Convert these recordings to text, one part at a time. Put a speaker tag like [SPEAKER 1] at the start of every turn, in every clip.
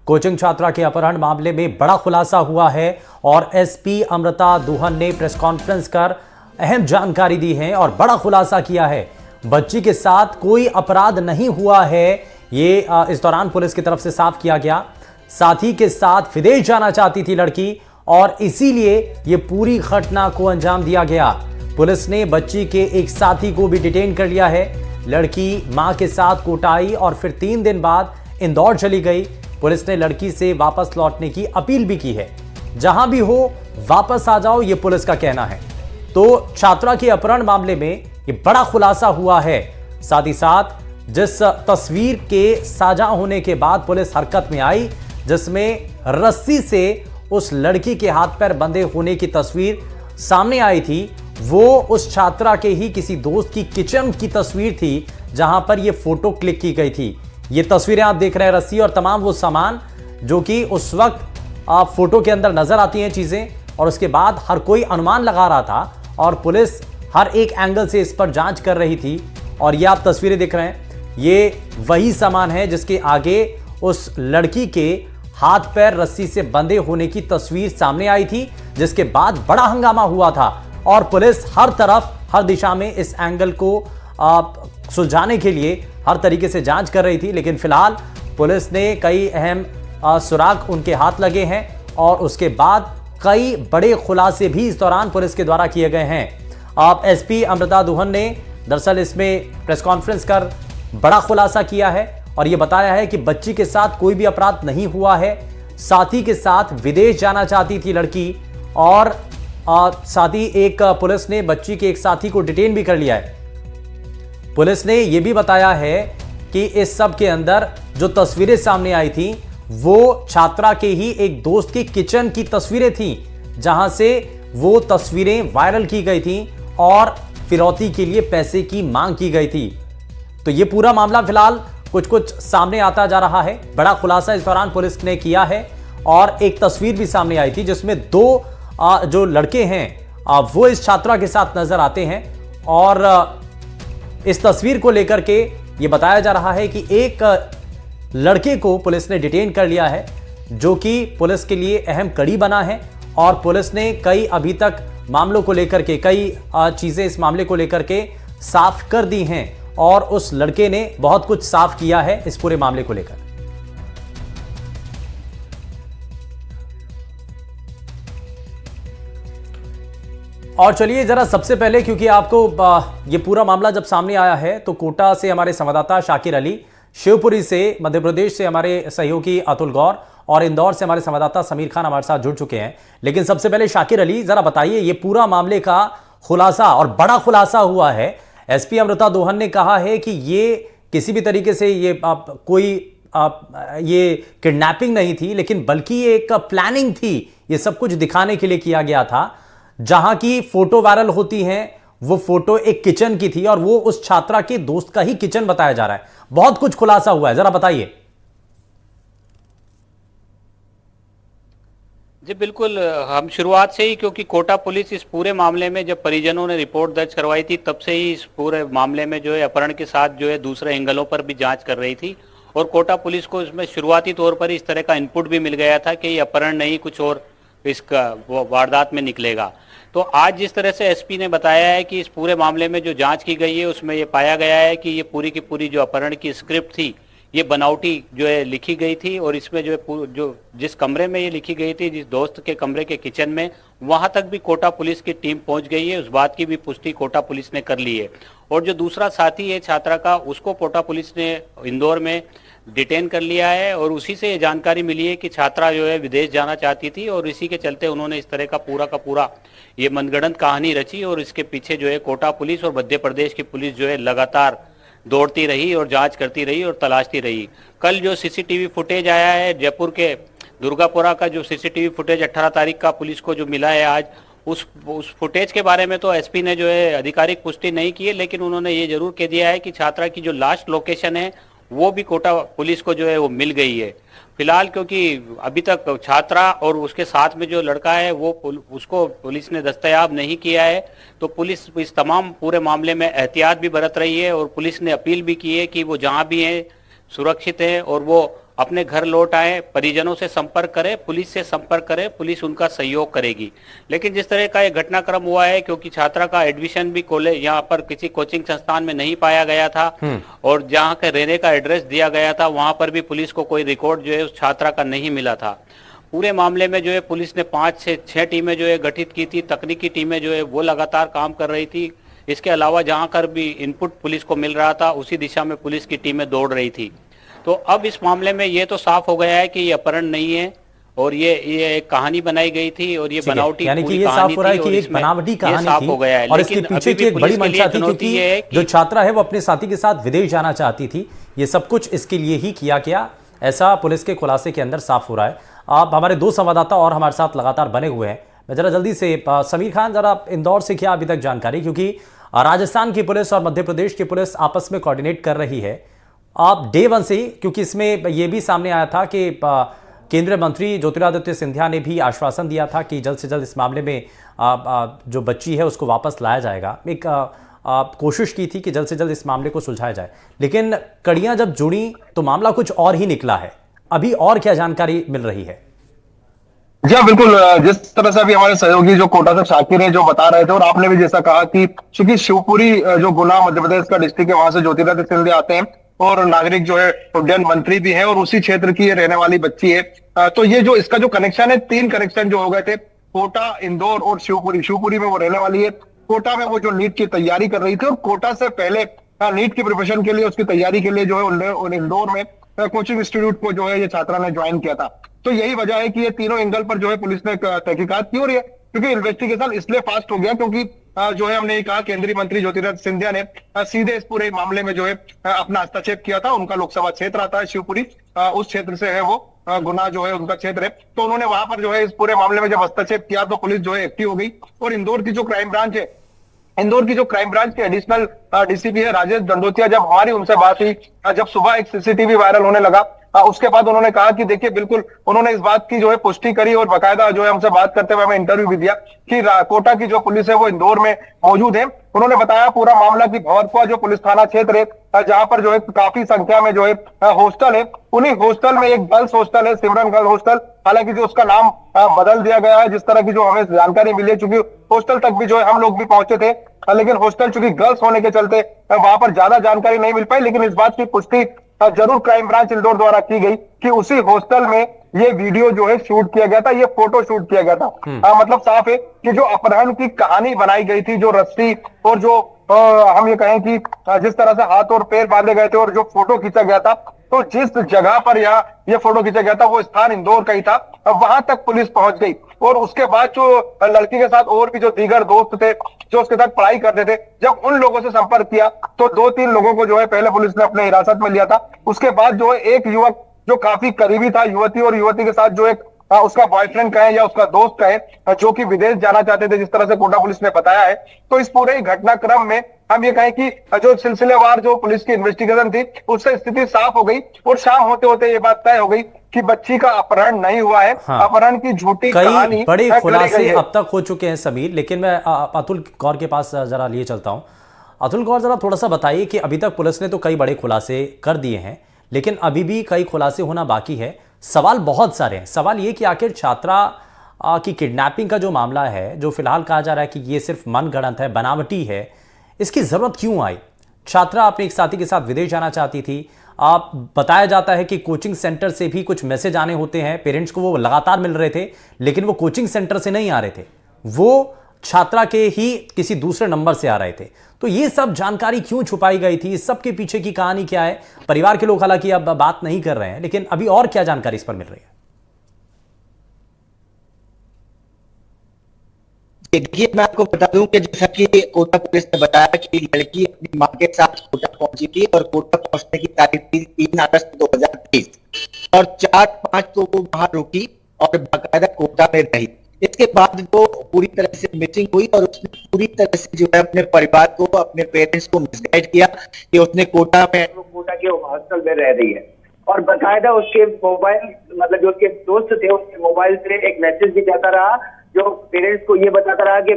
[SPEAKER 1] Coaching छात्रा के अपहरण मामले में बड़ा खुलासा हुआ है और एसपी अमृता दुहन ने प्रेस कॉन्फ्रेंस कर अहम जानकारी दी है और बड़ा खुलासा किया है। बच्ची के साथ कोई अपराध नहीं हुआ है, ये इस दौरान पुलिस की तरफ से साफ किया गया। साथी के साथ विदेश जाना चाहती थी लड़की और इसीलिए ये पूरी घटना को अंजाम दिया गया। पुलिस ने बच्ची के एक साथी को भी डिटेन कर लिया है। लड़की मां के साथ कोटा आई और फिर 3 दिन बाद इंदौर चली गई। पुलिस ने लड़की से वापस लौटने की अपील भी की है। जहां भी हो वापस आ जाओ, ये पुलिस का कहना है। तो छात्रा के अपहरण मामले में ये बड़ा खुलासा हुआ है। साथ ही साथ जिस तस्वीर के साझा होने के बाद पुलिस हरकत में आई, जिसमें रस्सी से उस लड़की के हाथ पैर बंधे होने की तस्वीर सामने आई थी, वो उस छात्रा के ही किसी दोस्त की किचन की तस्वीर थी जहां पर यह फोटो क्लिक की गई थी। ये तस्वीरें आप देख रहे हैं, रस्सी और तमाम वो सामान जो कि उस वक्त फोटो के अंदर नजर आती हैं चीजें, और उसके बाद हर कोई अनुमान लगा रहा था और पुलिस हर एक एंगल से इस पर जांच कर रही थी। और ये आप तस्वीरें देख रहे हैं, ये वही सामान है जिसके आगे उस लड़की के हाथ पैर रस्सी से बंधे होने की तस्वीर सामने आई थी, जिसके बाद बड़ा हंगामा हुआ था और पुलिस हर तरफ हर दिशा में इस एंगल को सुलझाने के लिए हर तरीके से जांच कर रही थी। लेकिन फिलहाल पुलिस ने कई अहम सुराग उनके हाथ लगे हैं और उसके बाद कई बड़े खुलासे भी इस दौरान पुलिस के द्वारा किए गए हैं। एसपी अमृता दुहन ने दरअसल इसमें प्रेस कॉन्फ्रेंस कर बड़ा खुलासा किया है और यह बताया है कि बच्ची के साथ कोई भी अपराध नहीं हुआ है। साथी के साथ विदेश जाना चाहती थी लड़की और साथ ही एक पुलिस ने बच्ची के एक साथी को डिटेन भी कर लिया है। पुलिस ने यह भी बताया है कि इस सब के अंदर जो तस्वीरें सामने आई थी वो छात्रा के ही एक दोस्त की किचन की तस्वीरें थी, जहां से वो तस्वीरें वायरल की गई थी और फिरौती के लिए पैसे की मांग की गई थी। तो ये पूरा मामला फिलहाल कुछ कुछ सामने आता जा रहा है। बड़ा खुलासा इस दौरान पुलिस ने किया है और एक तस्वीर भी सामने आई थी जिसमें 2 जो लड़के हैं वो इस छात्रा के साथ नजर आते हैं और इस तस्वीर को लेकर के ये बताया जा रहा है कि एक लड़के को पुलिस ने डिटेन कर लिया है, जो कि पुलिस के लिए अहम कड़ी बना है और पुलिस ने कई अभी तक मामलों को लेकर के कई चीजें इस मामले को लेकर के साफ कर दी हैं और उस लड़के ने बहुत कुछ साफ किया है इस पूरे मामले को लेकर। और चलिए जरा सबसे पहले, क्योंकि आपको ये पूरा मामला जब सामने आया है तो कोटा से हमारे संवाददाता शाकिर अली, शिवपुरी से मध्य प्रदेश से हमारे सहयोगी अतुल गौर और इंदौर से हमारे संवाददाता समीर खान हमारे साथ जुड़ चुके हैं। लेकिन सबसे पहले शाकिर अली, जरा बताइए ये पूरा मामले का खुलासा, और बड़ा खुलासा हुआ है। एसपी अमृता दुहन ने कहा है कि ये किसी भी तरीके से ये ये किडनैपिंग नहीं थी, लेकिन बल्कि एक प्लानिंग थी, ये सब कुछ दिखाने के लिए किया गया था। जहां की फोटो वायरल होती हैं वो फोटो एक किचन की थी और वो उस छात्रा के दोस्त का ही किचन बताया जा रहा है। बहुत कुछ खुलासा हुआ है, जरा बताइए।
[SPEAKER 2] जी बिल्कुल, हम शुरुआत से ही, क्योंकि कोटा पुलिस इस पूरे मामले में जब परिजनों ने रिपोर्ट दर्ज करवाई थी तब से ही इस पूरे मामले में जो है अपहरण के साथ जो है दूसरे एंगलों पर भी जांच कर रही थी और कोटा पुलिस को इसमें शुरुआती तौर पर इस तरह का इनपुट भी मिल गया था कि ये अपहरण नहीं, कुछ और इसका वारदात में निकलेगा। तो आज जिस तरह से एसपी ने बताया है कि इस पूरे मामले में जो जांच की गई है उसमें ये पाया गया है कि ये पूरी की पूरी जो अपहरण की स्क्रिप्ट थी ये बनावटी जो है लिखी गई थी और इसमें जो है जो जिस कमरे में ये लिखी गई थी, जिस दोस्त के कमरे के किचन में, वहां तक भी कोटा पुलिस की टीम पहुंच गई है। उस बात की भी पुष्टि कोटा पुलिस ने कर ली है। और जो दूसरा साथी है छात्रा का, उसको कोटा पुलिस ने इंदौर में डिटेन कर लिया है और उसी से ये जानकारी मिली है कि छात्रा जो है विदेश जाना चाहती थी और इसी के चलते उन्होंने इस तरह का पूरा ये मनगढ़ंत कहानी रची और इसके पीछे जो है कोटा पुलिस और मध्य प्रदेश की पुलिस जो है लगातार दौड़ती रही और जांच करती रही और तलाशती रही। कल जो सीसीटीवी फुटेज आया है जयपुर के दुर्गापुरा का, जो सीसीटीवी फुटेज 18 तारीख का पुलिस को जो मिला है आज, उस फुटेज के बारे में तो एसपी ने जो है आधिकारिक पुष्टि नहीं की है, लेकिन उन्होंने ये जरूर कह दिया है कि छात्रा की जो लास्ट लोकेशन है वो भी कोटा पुलिस को जो है वो मिल गई है। फिलहाल क्योंकि अभी तक छात्रा और उसके साथ में जो लड़का है वो उसको पुलिस ने दस्तयाब नहीं किया है, तो पुलिस इस तमाम पूरे मामले में एहतियात भी बरत रही है और पुलिस ने अपील भी की है कि वो जहां भी हैं सुरक्षित हैं और वो अपने घर लौट आए, परिजनों से संपर्क करें, पुलिस से संपर्क करें, पुलिस उनका सहयोग करेगी। लेकिन जिस तरह का ये घटनाक्रम हुआ है, क्योंकि छात्रा का एडमिशन भी कॉलेज यहाँ पर किसी कोचिंग संस्थान में नहीं पाया गया था और जहाँ के रहने का एड्रेस दिया गया था वहां पर भी पुलिस को कोई रिकॉर्ड जो है उस छात्रा का नहीं मिला था। पूरे मामले में जो है पुलिस ने 5 से 6 टीमें जो है गठित की थी। तकनीकी टीमें जो है वो लगातार काम कर रही थी। इसके अलावा जहां कर भी इनपुट पुलिस को मिल रहा था उसी दिशा में पुलिस की टीमें दौड़ रही थी। तो अब इस मामले में ये तो साफ हो गया है कि ये अपहरण नहीं है और ये एक कहानी बनाई गई थी और ये बनावटी
[SPEAKER 1] यानी कि
[SPEAKER 2] पूरी
[SPEAKER 1] ये
[SPEAKER 2] कहानी
[SPEAKER 1] साफ हो रहा है
[SPEAKER 2] थी
[SPEAKER 1] कि
[SPEAKER 2] और
[SPEAKER 1] एक
[SPEAKER 2] इसमें
[SPEAKER 1] बनावटी
[SPEAKER 2] ये
[SPEAKER 1] कहानी
[SPEAKER 2] साफ
[SPEAKER 1] थी
[SPEAKER 2] हो गया है।
[SPEAKER 1] और इसके
[SPEAKER 2] लेकिन
[SPEAKER 1] पीछे
[SPEAKER 2] अभी
[SPEAKER 1] की
[SPEAKER 2] भी
[SPEAKER 1] एक बड़ी
[SPEAKER 2] पुलिस के लिए
[SPEAKER 1] मंशा थी,
[SPEAKER 2] चुनौती
[SPEAKER 1] क्योंकि
[SPEAKER 2] ये है
[SPEAKER 1] जो
[SPEAKER 2] कि
[SPEAKER 1] छात्रा है वो अपने साथी के साथ विदेश जाना चाहती थी। ये सब कुछ इसके लिए ही किया गया, ऐसा पुलिस के खुलासे के अंदर साफ हो रहा है। आप हमारे 2 संवाददाता और हमारे साथ लगातार बने हुए हैं। मैं जरा जल्दी से समीर खान, जरा इंदौर से क्या अभी तक जानकारी, क्योंकि राजस्थान की पुलिस और मध्य प्रदेश की पुलिस आपस में कोऑर्डिनेट कर रही है। आप डे 1 से ही, क्योंकि इसमें ये भी सामने आया था कि केंद्रीय मंत्री ज्योतिरादित्य सिंधिया ने भी आश्वासन दिया था कि जल्द से जल्द इस मामले में जो बच्ची है उसको वापस लाया जाएगा। एक कोशिश की थी कि जल्द से जल्द इस मामले को सुलझाया जाए, लेकिन कड़ियां जब जुड़ी तो मामला कुछ और ही निकला है। अभी और क्या जानकारी मिल रही है?
[SPEAKER 3] जी हाँ, बिल्कुल। जिस तरह से अभी हमारे सहयोगी जो कोटा से शाकिर है जो बता रहे थे, और आपने भी जैसा कहा कि चूंकि शिवपुरी जो गुना मध्य प्रदेश का डिस्ट्रिक्ट है, वहां से ज्योतिरादित्य सिंधिया आते हैं और नागरिक जो है उड्डयन मंत्री भी है और उसी क्षेत्र की ये रहने वाली बच्ची है। तो ये जो इसका जो कनेक्शन है, 3 कनेक्शन जो हो गए थे, कोटा, इंदौर और शिवपुरी। शिवपुरी में वो रहने वाली है, कोटा में वो जो नीट की तैयारी कर रही थी और कोटा से पहले नीट की प्रिपरेशन के लिए, उसकी तैयारी के लिए जो है इंदौर में कोचिंग इंस्टीट्यूट को जो है ये छात्रा ने ज्वाइन किया था। तो यही वजह है कि ये तीनों एंगल पर जो है पुलिस ने तहकीकात की और ये क्योंकि इन्वेस्टिगेशन इसलिए फास्ट हो गया क्योंकि जो है हमने ये कहा केंद्रीय मंत्री ज्योतिरादित्य सिंधिया ने सीधे इस पूरे मामले में जो है अपना हस्तक्षेप किया था। उनका लोकसभा क्षेत्र आता है शिवपुरी, उस क्षेत्र से है वो, गुना जो है उनका क्षेत्र है। तो उन्होंने वहां पर जो है इस पूरे मामले में जब हस्तक्षेप किया तो पुलिस जो है एक्टिव हो गई। और इंदौर की जो क्राइम ब्रांच है, इंदौर की जो क्राइम ब्रांच के एडिशनल डीसीपी है राजेश दंडोतिया, जब हमारी उनसे बात हुई, जब सुबह एक सीसीटीवी वायरल होने लगा, उसके बाद उन्होंने कहा कि देखिए बिल्कुल उन्होंने इस बात की जो है पुष्टि करी और बाकायदा जो है हमसे बात करते हुए हमें इंटरव्यू भी दिया कि कोटा की जो पुलिस है वो इंदौर में मौजूद है। उन्होंने बताया पूरा मामला की भौरकुआ जो पुलिस थाना क्षेत्र है जहां पर जो है काफी संख्या में जो है हॉस्टल है, उन्हीं हॉस्टल में एक गर्ल्स हॉस्टल है, सिमरन गर्ल हॉस्टल। हालांकि जो उसका नाम बदल दिया गया है, जिस तरह की जो हमें जानकारी मिली है, चूंकि हॉस्टल तक भी जो है हम लोग भी पहुंचे थे, लेकिन हॉस्टल चूंकि गर्ल्स होने के चलते वहां पर ज्यादा जानकारी नहीं मिल पाई। लेकिन इस बात की पुष्टि जरूर क्राइम ब्रांच इंदौर द्वारा की गई कि उसी हॉस्टल में ये वीडियो जो है शूट किया गया था, ये फोटो शूट किया गया था। मतलब साफ है कि जो अपहरण की कहानी बनाई गई थी, जो रस्सी और जो हम ये कहें कि जिस तरह से हाथ और पैर बांधे गए थे और जो फोटो खींचा गया था, तो जिस जगह पर ये फोटो खींचा गया था वो स्थान इंदौर का ही था। वहां तक पुलिस पहुंच गई और उसके बाद जो लड़की के साथ और भी जो दीगर दोस्त थे जो उसके साथ पढ़ाई करते थे, जब उन लोगों से संपर्क किया तो 2-3 लोगों को जो है पहले पुलिस ने अपने हिरासत में लिया था। उसके बाद जो है एक युवक जो काफी करीबी था युवती और युवती के साथ, जो एक उसका बॉयफ्रेंड कहे या उसका दोस्त कहे, जो कि विदेश जाना चाहते थे, जिस तरह से कोटा पुलिस ने बताया है। तो इस पूरे घटनाक्रम में हम ये कहें कि जो सिलसिलेवार जो पुलिस की इन्वेस्टिगेशन थी उससे स्थिति साफ हो गई और शाम होते होते ये बात तय हो गई कि बच्ची का अपहरण नहीं हुआ है। हाँ। अपहरण की झूठी कहानी,
[SPEAKER 1] बड़े खुलासे अब तक हो चुके हैं समीर। लेकिन मैं अतुल गौर के पास जरा लिए चलता हूं। अतुल गौर, जरा थोड़ा सा बताइए कि अभी तक पुलिस ने तो कई बड़े खुलासे कर दिए हैं, लेकिन अभी भी कई खुलासे होना बाकी है। सवाल बहुत सारे हैं। सवाल ये कि आखिर छात्रा की किडनैपिंग का जो मामला है, जो फिलहाल कहा जा रहा है कि ये सिर्फ मनगढ़ंत है, बनावटी है, इसकी जरूरत क्यों आई? छात्रा अपने एक साथी के साथ विदेश जाना चाहती थी। आप बताया जाता है कि कोचिंग सेंटर से भी कुछ मैसेज आने होते हैं, पेरेंट्स को वो लगातार मिल रहे थे, लेकिन वो कोचिंग सेंटर से नहीं आ रहे थे, वो छात्रा के ही किसी दूसरे नंबर से आ रहे थे। तो ये सब जानकारी क्यों छुपाई गई थी? इस सब के पीछे की कहानी क्या है? परिवार के लोग हालांकि अब बात नहीं कर रहे हैं, लेकिन अभी और क्या जानकारी इस पर मिल रही है?
[SPEAKER 4] देखिए, मैं आपको बता दूं कि जैसा कि कोटा पुलिस ने बताया कि लड़की अपनी मां के साथ कोटा पहुंची थी और कोटा पहुंचने की तारीख थी 3 अगस्त 2023 और 4-5 तो वो वहां रुकी और बाकायदा कोटा में रही। इसके बाद वो पूरी तरह से मिसिंग हुई और उसने पूरी तरह से जो है अपने परिवार को, अपने पेरेंट्स को मिसगाइड किया कि उसने कोटा के हॉस्टल में रह रही है। और बाकायदा उसके मोबाइल, मतलब जो उसके दोस्त थे, उसके मोबाइल से एक मैसेज भी जाता रहा जो पेरेंट्स को ये बताता रहा कि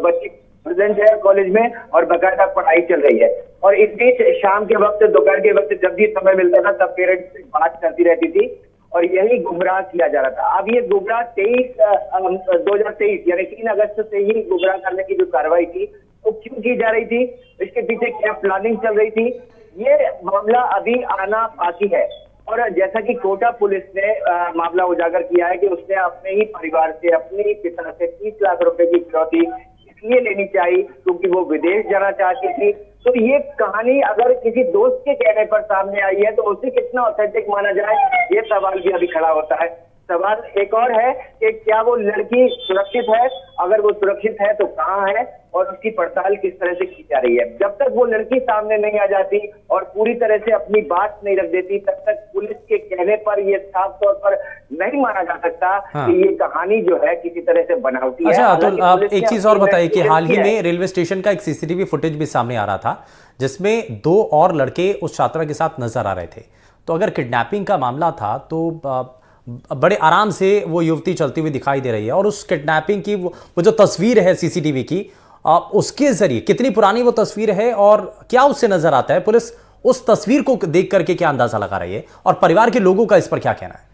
[SPEAKER 4] बच्ची
[SPEAKER 5] प्रेजेंट है कॉलेज में और बाकायदा पढ़ाई चल रही है। और इस बीच शाम के वक्त, दोपहर के वक्त जब भी समय मिलता था तब पेरेंट्स से बात करती रहती थी और यही गुमराह किया जा रहा था। अब ये गुमराह 2023 यानी 3 अगस्त से ही गुमराह करने की जो कार्रवाई थी वो क्यों की जा रही थी, इसके पीछे क्या प्लानिंग चल रही थी, ये मामला अभी आना बाकी है। और जैसा कि कोटा पुलिस ने मामला उजागर किया है कि उसने अपने ही परिवार से, अपने ही पिता से 30 लाख रुपए की फिरौती इसलिए लेनी चाहिए क्योंकि वो विदेश जाना चाहती थी। तो ये कहानी अगर किसी दोस्त के कहने पर सामने आई है तो उसे कितना ऑथेंटिक माना जाए, ये सवाल भी अभी खड़ा होता है। सवाल एक और है कि क्या वो लड़की सुरक्षित है, अगर वो सुरक्षित है तो कहाँ है और उसकी पड़ताल किस तरह से की जा रही है। जब तक वो लड़की सामने नहीं आ जाती और पूरी तरह से अपनी बात नहीं रख देती तब तक पुलिस के कहने पर ये साफ तौर पर नहीं माना जा सकता कि ये कहानी जो है किसी तरह से बनावटी है।
[SPEAKER 1] अच्छा अतुल, आप एक चीज और बताइए कि हाल ही में रेलवे स्टेशन का एक सीसीटीवी फुटेज भी सामने आ रहा था जिसमें 2 और लड़के उस छात्रा के साथ नजर आ रहे थे। तो अगर किडनैपिंग का मामला था तो बड़े आराम से वो युवती चलती हुई दिखाई दे रही है और उस किडनैपिंग की वो जो तस्वीर है सीसीटीवी की, उसके जरिए कितनी पुरानी वो तस्वीर है और क्या उससे नजर आता है, पुलिस उस तस्वीर को देख करके क्या अंदाजा लगा रही है और परिवार के लोगों का इस पर क्या कहना है?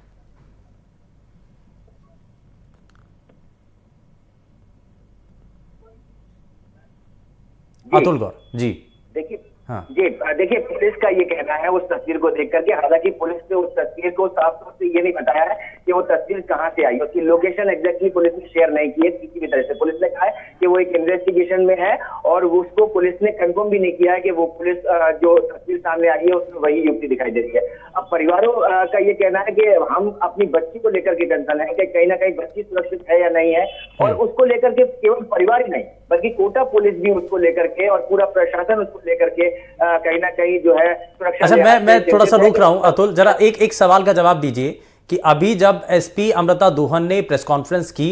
[SPEAKER 1] अतुल गौर जी।
[SPEAKER 5] देखिए
[SPEAKER 1] हाँ।
[SPEAKER 5] देखिए पुलिस का ये कहना है उस तस्वीर को देख करके, हालांकि पुलिस ने उस तस्वीर को साफ तौर से ये नहीं बताया है कि वो तस्वीर कहां से आई, उसकी लोकेशन एग्जैक्टली पुलिस ने शेयर नहीं की है किसी भी तरह से। पुलिस ने कहा है कि वो एक इन्वेस्टिगेशन में है और उसको पुलिस ने कंफर्म भी नहीं किया है कि वो पुलिस जो तस्वीर सामने आई है उसमें वही युवती दिखाई दे रही है। अब परिवारों का ये कहना है कि हम अपनी बच्ची को लेकर के टेंशन है कि कहीं ना कहीं बच्ची सुरक्षित है या नहीं है, और उसको लेकर के केवल परिवार ही नहीं बल्कि कोटा पुलिस भी उसको लेकर के और पूरा प्रशासन उसको लेकर के कहीं ना कहीं जो है सुरक्षा।
[SPEAKER 1] अच्छा मैं थोड़ा सा रोक रहा हूं अतुल, जरा एक सवाल का जवाब दीजिए कि अभी जब एसपी अमृता दुहन ने प्रेस कॉन्फ्रेंस की,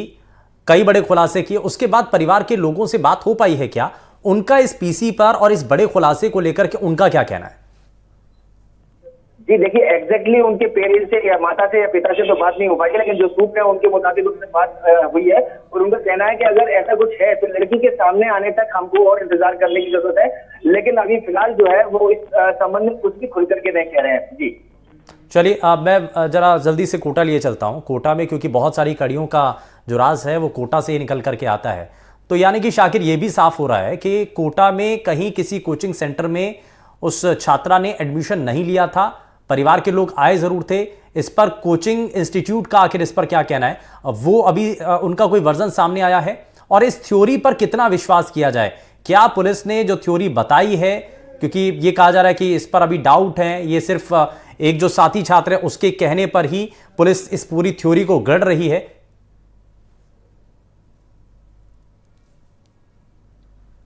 [SPEAKER 1] कई बड़े खुलासे किए, उसके बाद परिवार के लोगों से बात हो पाई है क्या? उनका इस पीसी पर और इस बड़े खुलासे को लेकर के उनका क्या कहना है?
[SPEAKER 5] जी देखिए एग्जैक्टली उनके पेरेंट्स से या माता से या पिता से तो बात नहीं हो पाएगी, लेकिन जो सूत्र है उनके मुताबिक उनसे बात हुई है और उनका कहना है कि अगर ऐसा कुछ है तो लड़की के सामने आने तक हमको और इंतजार करने की जरूरत है, लेकिन अभी फिलहाल जो है वो इस संबंध में कुछ भी खुल करके नहीं कह रहे हैं। जी
[SPEAKER 1] चलिए मैं जरा जल्दी से कोटा लिए चलता हूं। कोटा में क्योंकि बहुत सारी कड़ियों का जो राज है वो कोटा से ही निकल करके आता है, तो यानी कि शाकिर ये भी साफ हो रहा है कि कोटा में कहीं किसी कोचिंग सेंटर में उस छात्रा ने एडमिशन नहीं लिया था, परिवार के लोग आए जरूर थे। इस पर कोचिंग इंस्टीट्यूट का आखिर इस पर क्या कहना है, वो अभी उनका कोई वर्जन सामने आया है? और इस थ्योरी पर कितना विश्वास किया जाए? क्या पुलिस ने जो थ्योरी बताई है, क्योंकि ये कहा जा रहा है कि इस पर अभी डाउट है, ये सिर्फ एक जो साथी छात्र है उसके कहने पर ही पुलिस इस पूरी थ्योरी को गढ़ रही है?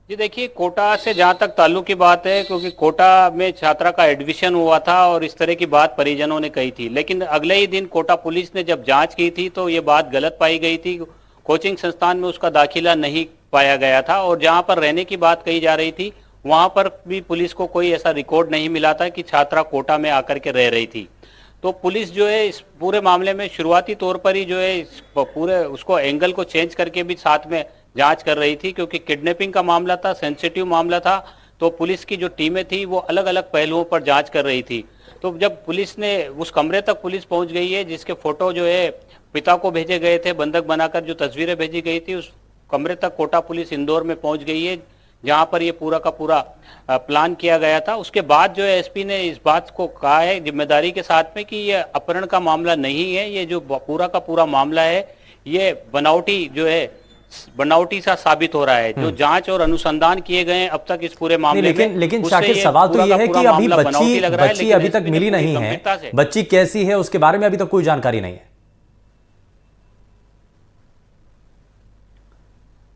[SPEAKER 2] जी देखिए, कोटा से जहां तक ताल्लुक की बात है, क्योंकि कोटा में छात्रा का एडमिशन हुआ था और इस तरह की बात परिजनों ने कही थी, लेकिन अगले ही दिन कोटा पुलिस ने जब जांच की थी तो ये बात गलत पाई गई थी। कोचिंग संस्थान में उसका दाखिला नहीं पाया गया था और जहां पर रहने की बात कही जा रही थी वहां पर भी पुलिस को कोई ऐसा रिकॉर्ड नहीं मिला था कि छात्रा कोटा में आकर के रह रही थी। तो पुलिस जो है इस पूरे मामले में शुरुआती तौर पर ही जो है इस पूरे उसको एंगल को चेंज करके भी साथ में जांच कर रही थी, क्योंकि किडनैपिंग का मामला था, सेंसिटिव मामला था, तो पुलिस की जो टीमें थी वो अलग अलग पहलुओं पर जांच कर रही थी। तो जब पुलिस ने उस कमरे तक पुलिस पहुंच गई है जिसके फोटो जो है पिता को भेजे गए थे, बंधक बनाकर जो तस्वीरें भेजी गई थी, उस कमरे तक कोटा पुलिस इंदौर में पहुंच गई है जहां पर ये पूरा का पूरा प्लान किया गया था। उसके बाद जो है एसपी ने इस बात को कहा है जिम्मेदारी के साथ में कि ये अपहरण का मामला नहीं है, ये जो पूरा का पूरा मामला है ये बनावटी सा साबित हो रहा है। जो जांच और अनुसंधान किए गए हैं अब तक इस पूरे मामले में,
[SPEAKER 1] लेकिन शाकिर सवाल तो ये है कि अभी बच्ची अभी तक मिली नहीं है, बच्ची कैसी है उसके बारे में अभी तक कोई जानकारी नहीं है।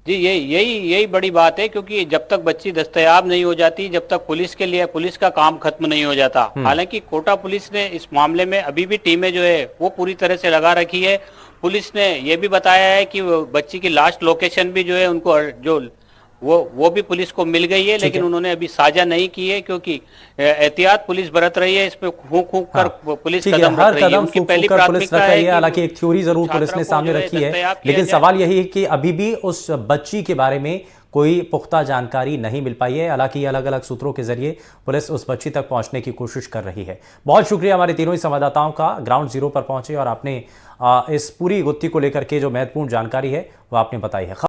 [SPEAKER 2] जी यही बड़ी बात है, क्योंकि जब तक बच्ची दस्तयाब नहीं हो जाती, जब तक पुलिस का काम खत्म नहीं हो जाता। हालांकि कोटा पुलिस ने इस मामले में अभी भी टीमें जो है वो पूरी तरह से लगा रखी है। पुलिस ने यह भी बताया है कि बच्ची की लास्ट लोकेशन भी जो है उनको जो वो भी पुलिस को मिल गई है, लेकिन उन्होंने अभी साझा नहीं की है क्योंकि एहतियात पुलिस बरत रही है, इसमें फूंक कर पुलिस कदम रख रही है। उनकी पहली प्राथमिकता है,
[SPEAKER 1] हालांकि एक थ्योरी जरूर पुलिस ने सामने रखी है, लेकिन सवाल यही है कि अभी भी उस बच्ची के बारे में कोई पुख्ता जानकारी नहीं मिल पाई है। हालांकि अलग अलग सूत्रों के जरिए पुलिस उस बच्ची तक पहुंचने की कोशिश कर रही है। बहुत शुक्रिया हमारे तीनों ही संवाददाताओं का, ग्राउंड जीरो पर पहुंचे और आपने इस पूरी गुत्थी को लेकर के जो महत्वपूर्ण जानकारी है वो आपने बताई है।